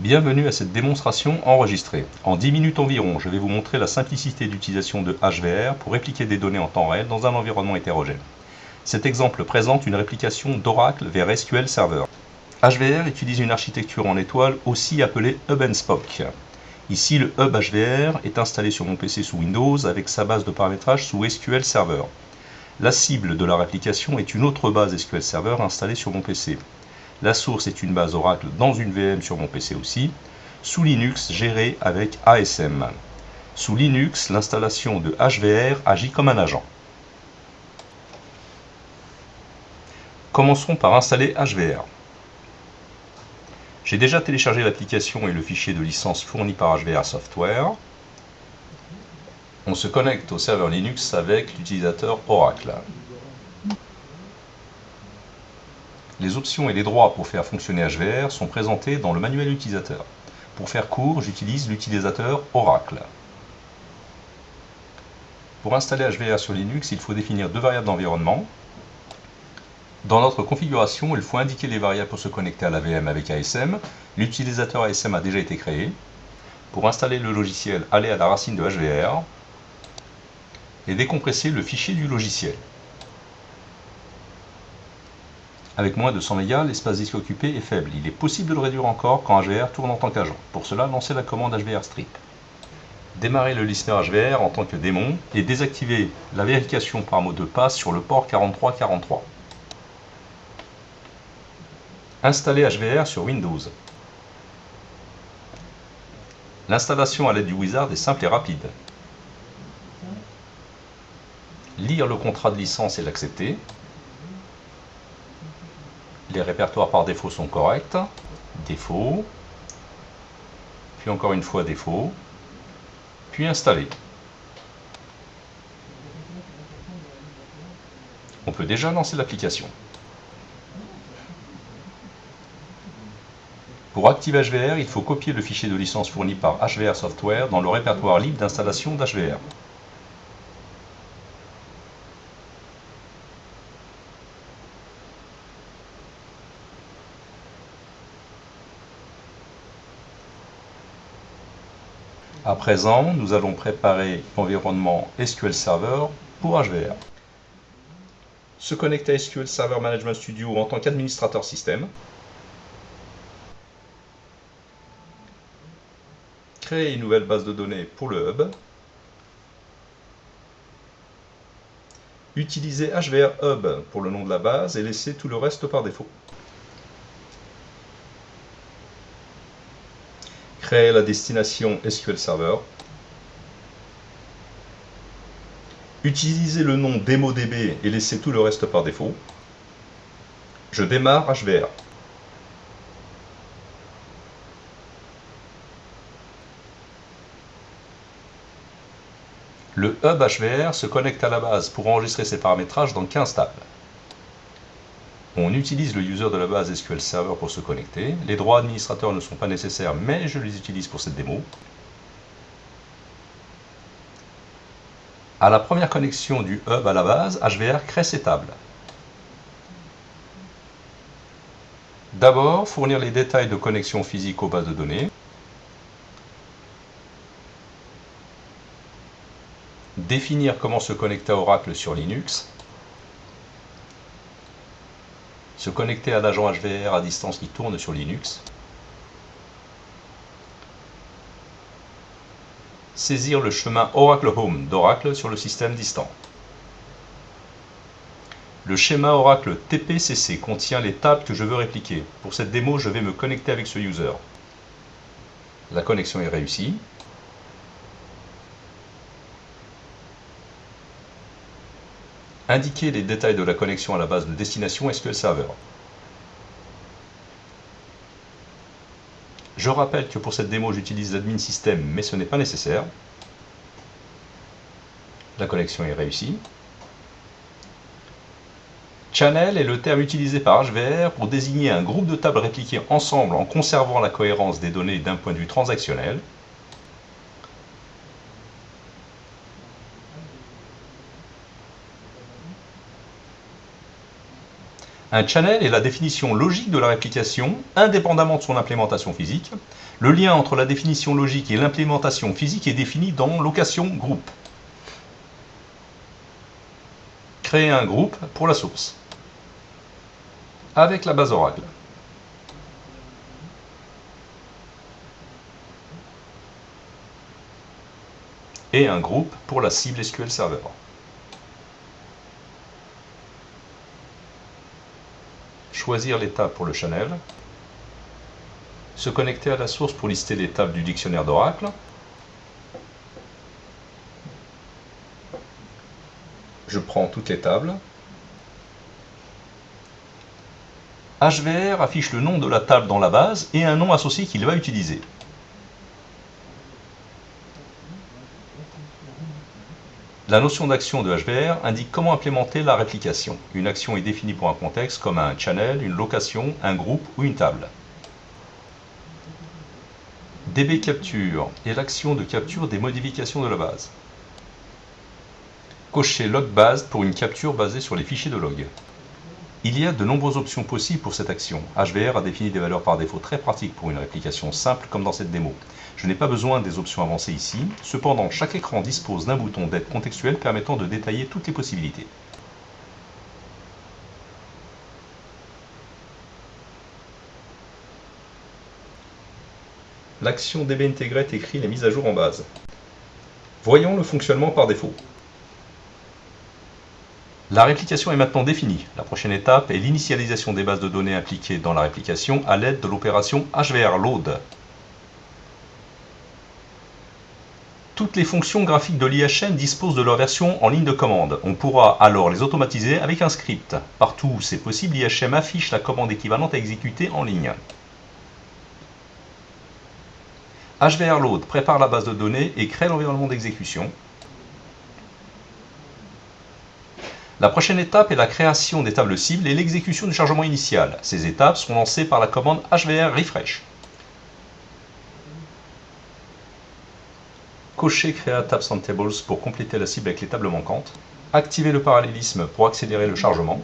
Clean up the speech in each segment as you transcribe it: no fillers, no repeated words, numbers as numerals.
Bienvenue à cette démonstration enregistrée. En 10 minutes environ, je vais vous montrer la simplicité d'utilisation de HVR pour répliquer des données en temps réel dans un environnement hétérogène. Cet exemple présente une réplication d'Oracle vers SQL Server. HVR utilise une architecture en étoile aussi appelée Hub and Spoke. Ici, le Hub HVR est installé sur mon PC sous Windows avec sa base de paramétrage sous SQL Server. La cible de la réplication est une autre base SQL Server installée sur mon PC. La source est une base Oracle dans une VM sur mon PC aussi, sous Linux gérée avec ASM. Sous Linux, l'installation de HVR agit comme un agent. Commençons par installer HVR. J'ai déjà téléchargé l'application et le fichier de licence fourni par HVR Software. On se connecte au serveur Linux avec l'utilisateur Oracle. Les options et les droits pour faire fonctionner HVR sont présentés dans le manuel utilisateur. Pour faire court, j'utilise l'utilisateur Oracle. Pour installer HVR sur Linux, il faut définir deux variables d'environnement. Dans notre configuration, il faut indiquer les variables pour se connecter à la VM avec ASM. L'utilisateur ASM a déjà été créé. Pour installer le logiciel, allez à la racine de HVR et décompresser le fichier du logiciel. Avec moins de 100 MB, l'espace disque occupé est faible. Il est possible de le réduire encore quand HVR tourne en tant qu'agent. Pour cela, lancez la commande HVR strip. Démarrez le listener HVR en tant que démon et désactivez la vérification par mot de passe sur le port 4343. Installez HVR sur Windows. L'installation à l'aide du wizard est simple et rapide. Lire le contrat de licence et l'accepter. Les répertoires par défaut sont corrects. Défaut. Puis encore une fois défaut. Puis installer. On peut déjà lancer l'application. Pour activer HVR, il faut copier le fichier de licence fourni par HVR Software dans le répertoire libre d'installation d'HVR. À présent, nous allons préparer l'environnement SQL Server pour HVR. Se connecter à SQL Server Management Studio en tant qu'administrateur système. Créer une nouvelle base de données pour le hub. Utiliser HVR Hub pour le nom de la base et laisser tout le reste par défaut. Créer la destination SQL Server. Utiliser le nom DemoDB et laisser tout le reste par défaut. Je démarre HVR. Le hub HVR se connecte à la base pour enregistrer ses paramétrages dans 15 tables. On utilise le user de la base SQL Server pour se connecter. Les droits administrateurs ne sont pas nécessaires, mais je les utilise pour cette démo. À la première connexion du hub à la base, HVR crée ses tables. D'abord, fournir les détails de connexion physique aux bases de données. Définir comment se connecter à Oracle sur Linux. Se connecter à l'agent HVR à distance qui tourne sur Linux. Saisir le chemin Oracle Home d'Oracle sur le système distant. Le schéma Oracle TPCC contient les tables que je veux répliquer. Pour cette démo, je vais me connecter avec ce user. La connexion est réussie. Indiquer les détails de la connexion à la base de destination SQL Server. Je rappelle que pour cette démo, j'utilise l'admin system, mais ce n'est pas nécessaire. La connexion est réussie. Channel est le terme utilisé par HVR pour désigner un groupe de tables répliquées ensemble en conservant la cohérence des données d'un point de vue transactionnel. Un channel est la définition logique de la réplication, indépendamment de son implémentation physique. Le lien entre la définition logique et l'implémentation physique est défini dans location groupe. Créer un groupe pour la source. Avec la base Oracle. Et un groupe pour la cible SQL Server. Choisir les tables pour le channel. Se connecter à la source pour lister les tables du dictionnaire d'Oracle. Je prends toutes les tables. HVR affiche le nom de la table dans la base et un nom associé qu'il va utiliser. La notion d'action de HVR indique comment implémenter la réplication. Une action est définie pour un contexte comme un channel, une location, un groupe ou une table. DB capture est l'action de capture des modifications de la base. Cocher log base pour une capture basée sur les fichiers de log. Il y a de nombreuses options possibles pour cette action. HVR a défini des valeurs par défaut très pratiques pour une réplication simple comme dans cette démo. Je n'ai pas besoin des options avancées ici, cependant chaque écran dispose d'un bouton d'aide contextuelle permettant de détailler toutes les possibilités. L'action DB Integrate écrit les mises à jour en base. Voyons le fonctionnement par défaut. La réplication est maintenant définie. La prochaine étape est l'initialisation des bases de données impliquées dans la réplication à l'aide de l'opération HVR load. Toutes les fonctions graphiques de l'IHN disposent de leur version en ligne de commande. On pourra alors les automatiser avec un script. Partout où c'est possible, l'IHM affiche la commande équivalente à exécuter en ligne. HVR load prépare la base de données et crée l'environnement d'exécution. La prochaine étape est la création des tables cibles et l'exécution du chargement initial. Ces étapes sont lancées par la commande HVR refresh. Cocher Create Tabs and Tables pour compléter la cible avec les tables manquantes. Activer le parallélisme pour accélérer le chargement.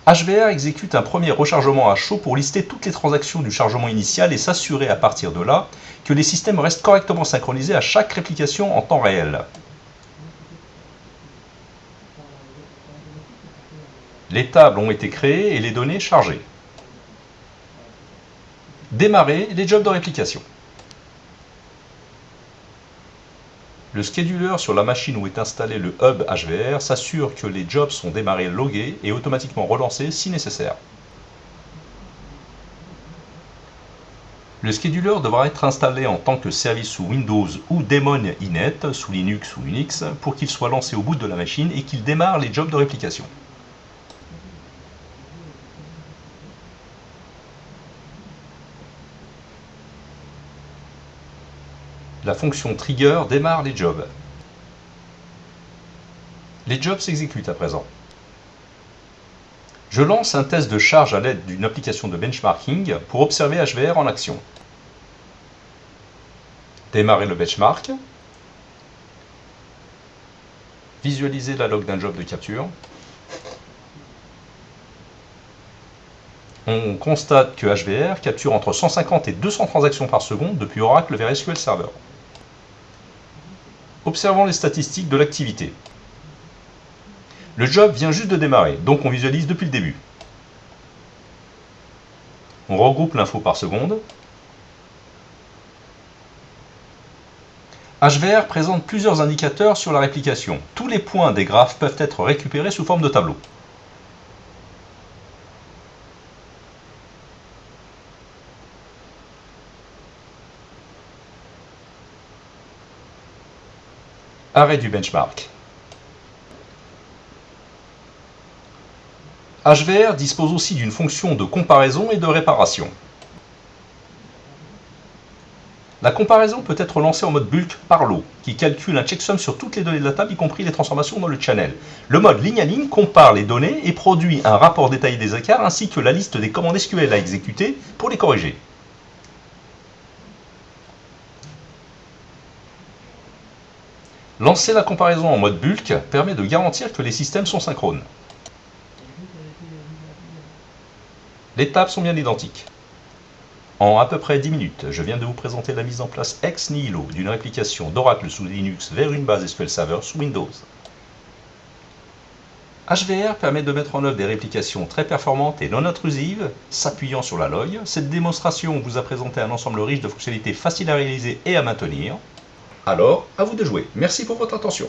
HVR exécute un premier rechargement à chaud pour lister toutes les transactions du chargement initial et s'assurer à partir de là que les systèmes restent correctement synchronisés à chaque réplication en temps réel. Les tables ont été créées et les données chargées. Démarrer les jobs de réplication. Le scheduler sur la machine où est installé le hub HVR s'assure que les jobs sont démarrés, logués et automatiquement relancés si nécessaire. Le scheduler devra être installé en tant que service sous Windows ou daemon inet sous Linux ou Unix pour qu'il soit lancé au bout de la machine et qu'il démarre les jobs de réplication. La fonction trigger démarre les jobs. Les jobs s'exécutent à présent. Je lance un test de charge à l'aide d'une application de benchmarking pour observer HVR en action. Démarrer le benchmark. Visualiser la log d'un job de capture. On constate que HVR capture entre 150 et 200 transactions par seconde depuis Oracle vers SQL Server. Observons les statistiques de l'activité. Le job vient juste de démarrer, donc on visualise depuis le début. On regroupe l'info par seconde. HVR présente plusieurs indicateurs sur la réplication. Tous les points des graphes peuvent être récupérés sous forme de tableau. Arrêt du benchmark. HVR dispose aussi d'une fonction de comparaison et de réparation. La comparaison peut être lancée en mode bulk par lot, qui calcule un checksum sur toutes les données de la table, y compris les transformations dans le channel. Le mode ligne à ligne compare les données et produit un rapport détaillé des écarts ainsi que la liste des commandes SQL à exécuter pour les corriger. Lancer la comparaison en mode bulk permet de garantir que les systèmes sont synchrones. Les tables sont bien identiques. En à peu près 10 minutes, je viens de vous présenter la mise en place ex nihilo d'une réplication d'Oracle sous Linux vers une base SQL Server sous Windows. HVR permet de mettre en œuvre des réplications très performantes et non intrusives, s'appuyant sur la log. Cette démonstration vous a présenté un ensemble riche de fonctionnalités faciles à réaliser et à maintenir. Alors, à vous de jouer. Merci pour votre attention.